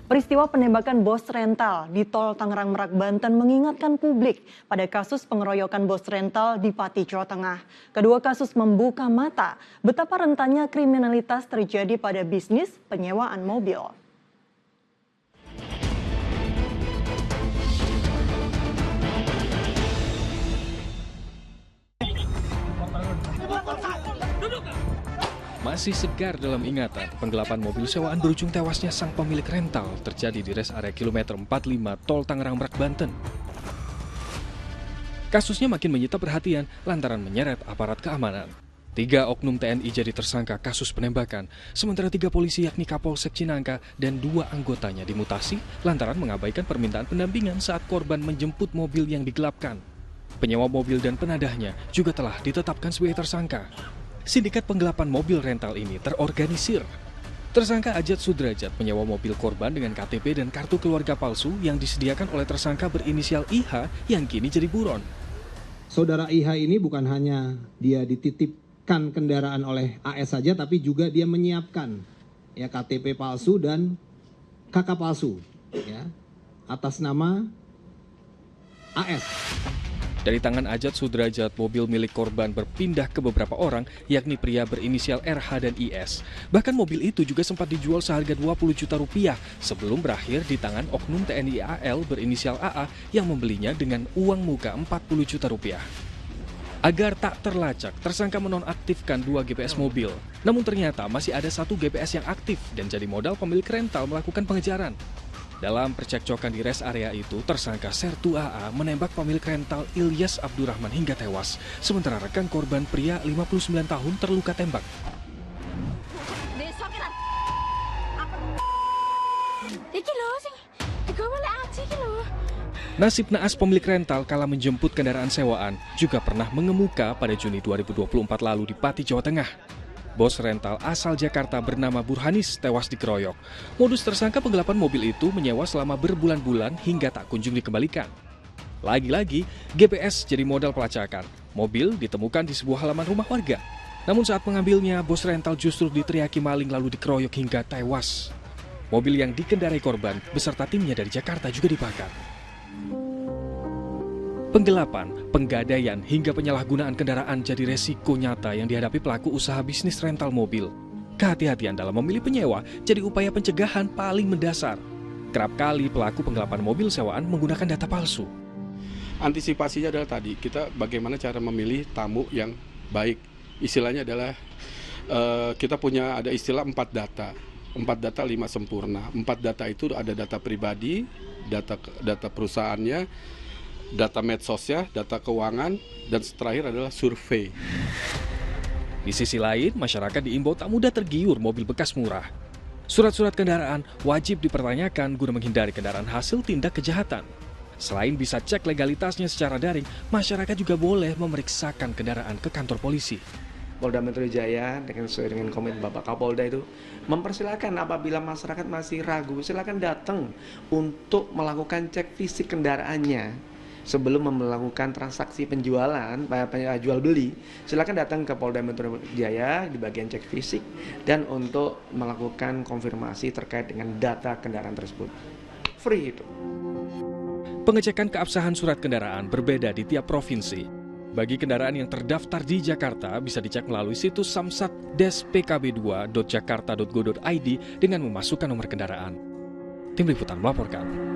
Peristiwa penembakan bos rental di Tol Tangerang Merak, Banten mengingatkan publik pada kasus pengeroyokan bos rental di Pati, Jawa Tengah. Kedua kasus membuka mata betapa rentannya kriminalitas terjadi pada bisnis penyewaan mobil. Masih segar dalam ingatan, penggelapan mobil sewaan berujung tewasnya sang pemilik rental terjadi di res area kilometer 45 Tol Tangerang Merak, Banten. Kasusnya makin menyita perhatian lantaran menyeret aparat keamanan. 3 oknum TNI jadi tersangka kasus penembakan, sementara 3 polisi yakni Kapolsek Cinangka dan 2 anggotanya dimutasi lantaran mengabaikan permintaan pendampingan saat korban menjemput mobil yang digelapkan. Penyewa mobil dan penadahnya juga telah ditetapkan sebagai tersangka. Sindikat penggelapan mobil rental ini terorganisir. Tersangka Ajat Sudrajat menyewa mobil korban dengan KTP dan kartu keluarga palsu yang disediakan oleh tersangka berinisial IH yang kini jadi buron. Saudara IH ini bukan hanya dia dititipkan kendaraan oleh AS saja, tapi juga dia menyiapkan ya KTP palsu dan KK palsu ya atas nama AS. Dari tangan Ajat Sudrajat, mobil milik korban berpindah ke beberapa orang, yakni pria berinisial RH dan IS. Bahkan mobil itu juga sempat dijual seharga 20 juta rupiah sebelum berakhir di tangan oknum TNI AL berinisial AA yang membelinya dengan uang muka 40 juta rupiah. Agar tak terlacak, tersangka menonaktifkan 2 GPS mobil. Namun ternyata masih ada 1 GPS yang aktif dan jadi modal pemilik rental melakukan pengejaran. Dalam percekcokan di res area itu, tersangka Sertu AA menembak pemilik rental Ilyas Abdurrahman hingga tewas, sementara rekan korban pria 59 tahun terluka tembak. Nasib naas pemilik rental kala menjemput kendaraan sewaan juga pernah mengemuka pada Juni 2024 lalu di Pati, Jawa Tengah. Bos rental asal Jakarta bernama Burhanis tewas dikeroyok. Modus tersangka penggelapan mobil itu menyewa selama berbulan-bulan hingga tak kunjung dikembalikan. Lagi-lagi, GPS jadi modal pelacakan. Mobil ditemukan di sebuah halaman rumah warga. Namun saat mengambilnya, bos rental justru diteriaki maling lalu dikeroyok hingga tewas. Mobil yang dikendarai korban beserta timnya dari Jakarta juga dibakar. Penggelapan, penggadaian, hingga penyalahgunaan kendaraan jadi resiko nyata yang dihadapi pelaku usaha bisnis rental mobil. Kehati-hatian dalam memilih penyewa jadi upaya pencegahan paling mendasar. Kerap kali pelaku penggelapan mobil sewaan menggunakan data palsu. Antisipasinya adalah tadi, kita bagaimana cara memilih tamu yang baik. Istilahnya adalah kita punya ada istilah 4 data. 4 data 5 sempurna. 4 data itu ada data pribadi, data perusahaannya, data medsosnya, data keuangan, dan terakhir adalah survei. Di sisi lain, masyarakat diimbau tak mudah tergiur mobil bekas murah. Surat-surat kendaraan wajib dipertanyakan guna menghindari kendaraan hasil tindak kejahatan. Selain bisa cek legalitasnya secara daring, masyarakat juga boleh memeriksakan kendaraan ke kantor polisi. Polda Metro Jaya sesuai dengan komitmen Bapak Kapolda itu mempersilahkan apabila masyarakat masih ragu, silakan datang untuk melakukan cek fisik kendaraannya. Sebelum melakukan transaksi penjualan, jual beli, silakan datang ke Polda Metro Jaya di bagian cek fisik dan untuk melakukan konfirmasi terkait dengan data kendaraan tersebut. Free itu. Pengecekan keabsahan surat kendaraan berbeda di tiap provinsi. Bagi kendaraan yang terdaftar di Jakarta bisa dicek melalui situs samsat-pkb2.jakarta.go.id dengan memasukkan nomor kendaraan. Tim Liputan melaporkan.